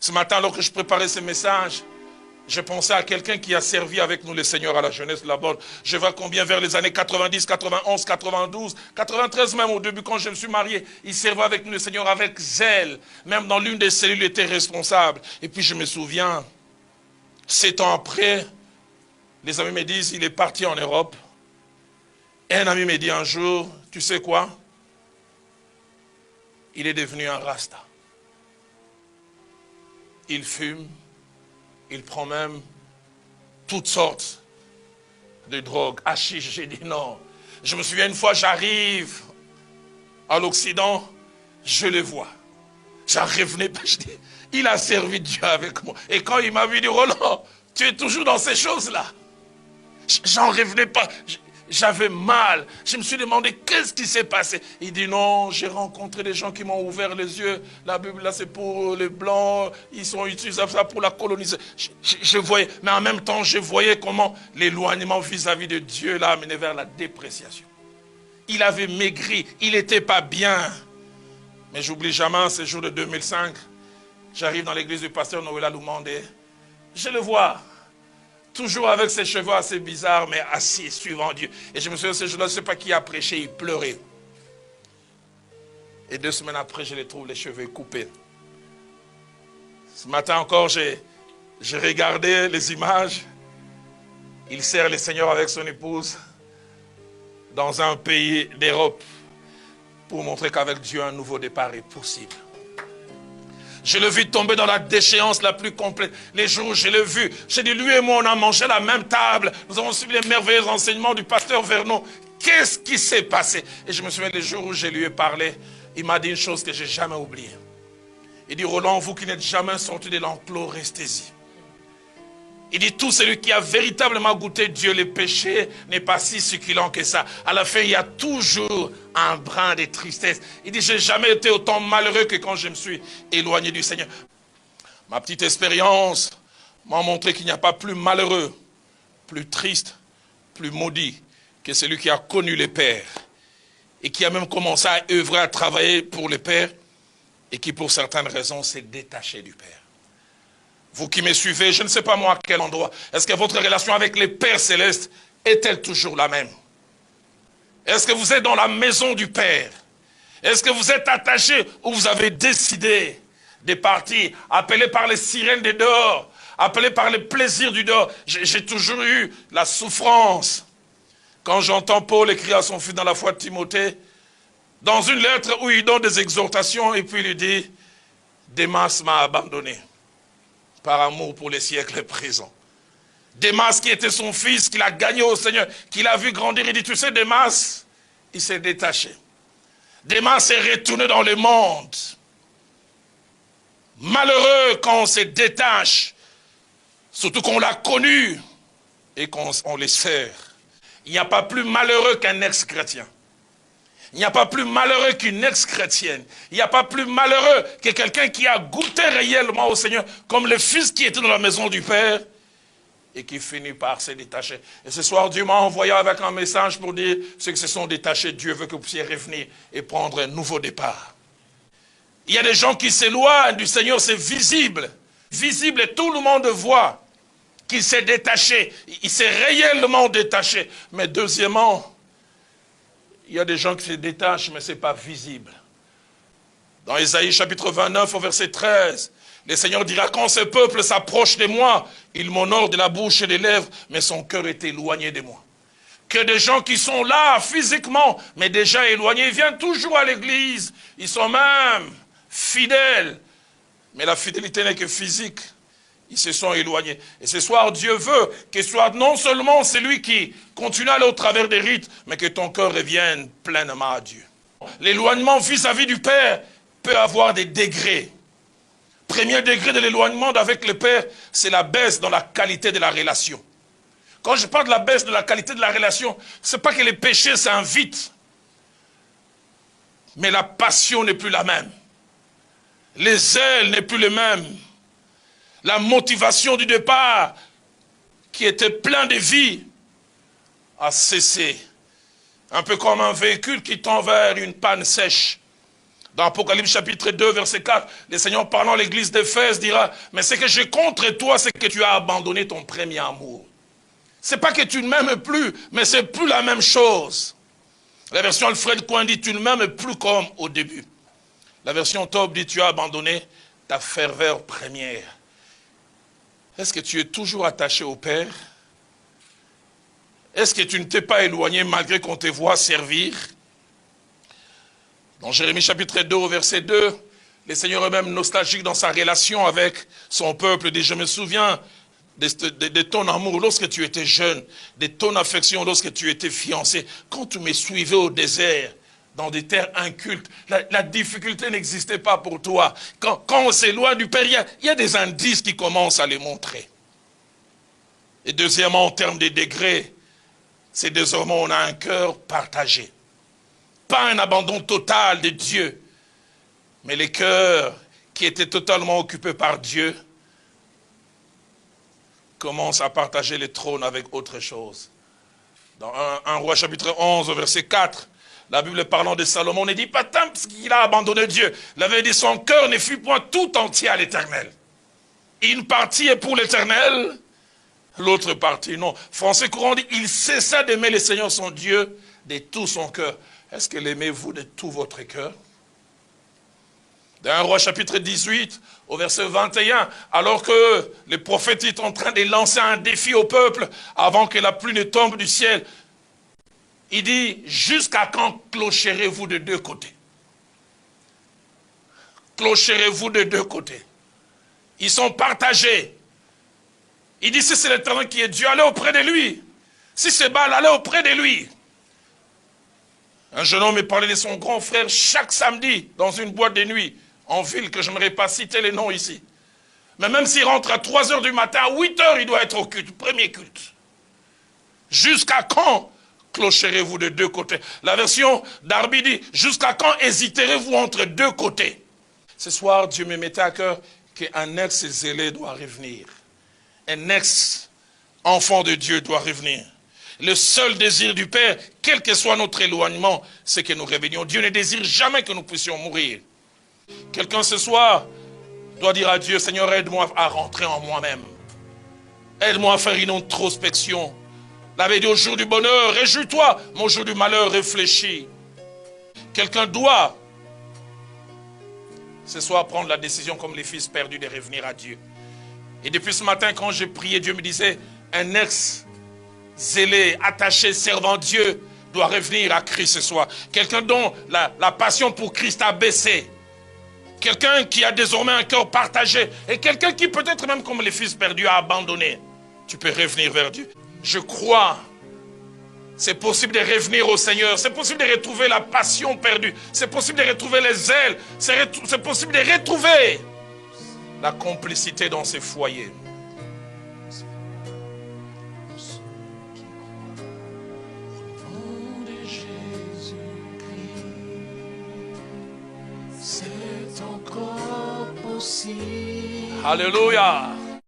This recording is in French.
Ce matin, alors que je préparais ce message, je pensais à quelqu'un qui a servi avec nous le Seigneur à la jeunesse de la bonne. Je vois combien vers les années 90, 91, 92, 93 même au début quand je me suis marié, il servait avec nous le Seigneur avec zèle. Même dans l'une des cellules, il était responsable. Et puis je me souviens, 7 ans après, les amis me disent, il est parti en Europe. Et un ami me dit un jour, tu sais quoi? Il est devenu un rasta. Il fume, il prend même toutes sortes de drogues, hashish. J'ai dit non. Je me souviens une fois, j'arrive à l'Occident, je le vois. J'en revenais pas, je dis, il a servi Dieu avec moi. Et quand il m'a vu, il dit, Roland, tu es toujours dans ces choses-là. J'en revenais pas. J'avais mal. Je me suis demandé qu'est-ce qui s'est passé. Il dit non, j'ai rencontré des gens qui m'ont ouvert les yeux. La Bible là c'est pour les blancs. Ils utilisent ça pour la colonisation. Je voyais, mais en même temps je voyais comment l'éloignement vis-à-vis de Dieu l'a amené vers la dépréciation. Il avait maigri, il n'était pas bien. Mais j'oublie jamais ce jour de 2005. J'arrive dans l'église du pasteur Noël Loumandé. Je le vois. Toujours avec ses cheveux assez bizarres, mais assis, suivant Dieu. Et je me souviens, ce jour-là, je ne sais pas qui a prêché, il pleurait. Et 2 semaines après, je les trouve les cheveux coupés. Ce matin encore, j'ai regardé les images. Il sert le Seigneur avec son épouse dans un pays d'Europe pour montrer qu'avec Dieu, un nouveau départ est possible. Je l'ai vu tomber dans la déchéance la plus complète. Les jours où je l'ai vu, j'ai dit, lui et moi, on a mangé à la même table. Nous avons suivi les merveilleux enseignements du pasteur Vernon. Qu'est-ce qui s'est passé? Et je me souviens, les jours où je lui ai parlé, il m'a dit une chose que je n'ai jamais oubliée. Il dit, Roland, vous qui n'êtes jamais sorti de l'enclos, restez-y. Il dit, tout celui qui a véritablement goûté Dieu, le péché n'est pas si succulent que ça. À la fin, il y a toujours un brin de tristesse. Il dit, je n'ai jamais été autant malheureux que quand je me suis éloigné du Seigneur. Ma petite expérience m'a montré qu'il n'y a pas plus malheureux, plus triste, plus maudit que celui qui a connu le Père et qui a même commencé à œuvrer, à travailler pour le Père et qui, pour certaines raisons, s'est détaché du Père. Vous qui me suivez, je ne sais pas moi à quel endroit, est-ce que votre relation avec les Pères célestes est-elle toujours la même? Est-ce que vous êtes dans la maison du Père? Est-ce que vous êtes attaché ou vous avez décidé de partir, appelé par les sirènes des dehors, appelé par les plaisirs du dehors? J'ai toujours eu la souffrance. Quand j'entends Paul écrire à son fils dans la foi de Timothée, dans une lettre où il donne des exhortations et puis il lui dit, Démas m'a abandonné. Par amour pour les siècles présents. Démas qui était son fils, qu'il a gagné au Seigneur, qu'il a vu grandir, il dit, tu sais, Démas, il s'est détaché. Démas s'est retourné dans le monde. Malheureux quand on se détache, surtout qu'on l'a connu et qu'on les sert. Il n'y a pas plus malheureux qu'un ex-chrétien. Il n'y a pas plus malheureux qu'une ex-chrétienne. Il n'y a pas plus malheureux que quelqu'un qui a goûté réellement au Seigneur, comme le fils qui était dans la maison du Père et qui finit par se détacher. Et ce soir, Dieu m'a envoyé avec un message pour dire, ceux qui se sont détachés, Dieu veut que vous puissiez revenir et prendre un nouveau départ. Il y a des gens qui s'éloignent du Seigneur, c'est visible. Visible et tout le monde voit qu'il s'est détaché. Il s'est réellement détaché. Mais deuxièmement, il y a des gens qui se détachent, mais ce n'est pas visible. Dans Ésaïe chapitre 29, au verset 13, le Seigneur dira, quand ce peuple s'approche de moi, il m'honore de la bouche et des lèvres, mais son cœur est éloigné de moi. Que des gens qui sont là physiquement, mais déjà éloignés, ils viennent toujours à l'église. Ils sont même fidèles. Mais la fidélité n'est que physique. Ils se sont éloignés. Et ce soir, Dieu veut que ce soit non seulement celui qui continue à aller au travers des rites, mais que ton cœur revienne pleinement à Dieu. L'éloignement vis-à-vis du Père peut avoir des degrés. Premier degré de l'éloignement avec le Père, c'est la baisse dans la qualité de la relation. Quand je parle de la baisse de la qualité de la relation, ce n'est pas que les péchés s'invitent, mais la passion n'est plus la même. Les zèles n'est plus les mêmes. La motivation du départ, qui était plein de vie, a cessé. Un peu comme un véhicule qui tend vers une panne sèche. Dans Apocalypse chapitre 2, verset 4, le Seigneur parlant à l'église d'Éphèse dira, mais ce que j'ai contre toi, c'est que tu as abandonné ton premier amour. C'est pas que tu ne m'aimes plus, mais c'est plus la même chose. La version Alfred Coin dit, tu ne m'aimes plus comme au début. La version Taube dit, tu as abandonné ta ferveur première. Est-ce que tu es toujours attaché au Père? Est-ce que tu ne t'es pas éloigné malgré qu'on te voit servir? Dans Jérémie chapitre 2, au verset 2, le Seigneur est même nostalgique dans sa relation avec son peuple. Dit, je me souviens de ton amour lorsque tu étais jeune, de ton affection lorsque tu étais fiancé, quand tu me suivais au désert, dans des terres incultes, la difficulté n'existait pas pour toi. Quand on s'éloigne du Père, il y a des indices qui commencent à les montrer. Et deuxièmement, en termes de degrés, c'est désormais on a un cœur partagé. Pas un abandon total de Dieu, mais les cœurs qui étaient totalement occupés par Dieu commencent à partager le trône avec autre chose. Dans 1 Roi chapitre 11, verset 4, la Bible parlant de Salomon ne dit pas tant parce qu'il a abandonné Dieu. Il avait dit son cœur ne fut point tout entier à l'Éternel. Une partie est pour l'Éternel, l'autre partie non. Français courant dit, il cessa d'aimer le Seigneur son Dieu de tout son cœur. Est-ce que l'aimez-vous de tout votre cœur? Dans 1 Roi chapitre 18, au verset 21, alors que le prophète est en train de lancer un défi au peuple avant que la pluie ne tombe du ciel, il dit, jusqu'à quand clocherez-vous de deux côtés? Clocherez-vous de deux côtés? Ils sont partagés. Il dit, si c'est l'Éternel qui est Dieu, allez auprès de lui. Si c'est Baal, allez auprès de lui. Un jeune homme me parlait de son grand frère chaque samedi dans une boîte de nuit en ville, que je n'aimerais pas citer les noms ici. Mais même s'il rentre à 3 h du matin, à 8 h, il doit être au culte, premier culte. Jusqu'à quand clocherez-vous de deux côtés? La version d'Arbi dit, jusqu'à quand hésiterez-vous entre deux côtés? Ce soir, Dieu me mettait à cœur qu'un ex-zélé doit revenir. Un ex-enfant de Dieu doit revenir. Le seul désir du Père, quel que soit notre éloignement, c'est que nous revenions. Dieu ne désire jamais que nous puissions mourir. Quelqu'un ce soir doit dire à Dieu, Seigneur, aide-moi à rentrer en moi-même. Aide-moi à faire une introspection. La veille au jour du bonheur, réjouis-toi, mais au jour du malheur, réfléchis. Quelqu'un doit ce soir prendre la décision comme les fils perdus de revenir à Dieu. Et depuis ce matin, quand j'ai prié, Dieu me disait, un ex-zélé, attaché, servant Dieu, doit revenir à Christ ce soir. Quelqu'un dont la passion pour Christ a baissé. Quelqu'un qui a désormais un cœur partagé. Et quelqu'un qui peut-être même comme les fils perdus a abandonné. Tu peux revenir vers Dieu. Je crois. C'est possible de revenir au Seigneur. C'est possible de retrouver la passion perdue. C'est possible de retrouver les ailes. C'est possible de retrouver la complicité dans ces foyers. C'est encore possible. Alléluia.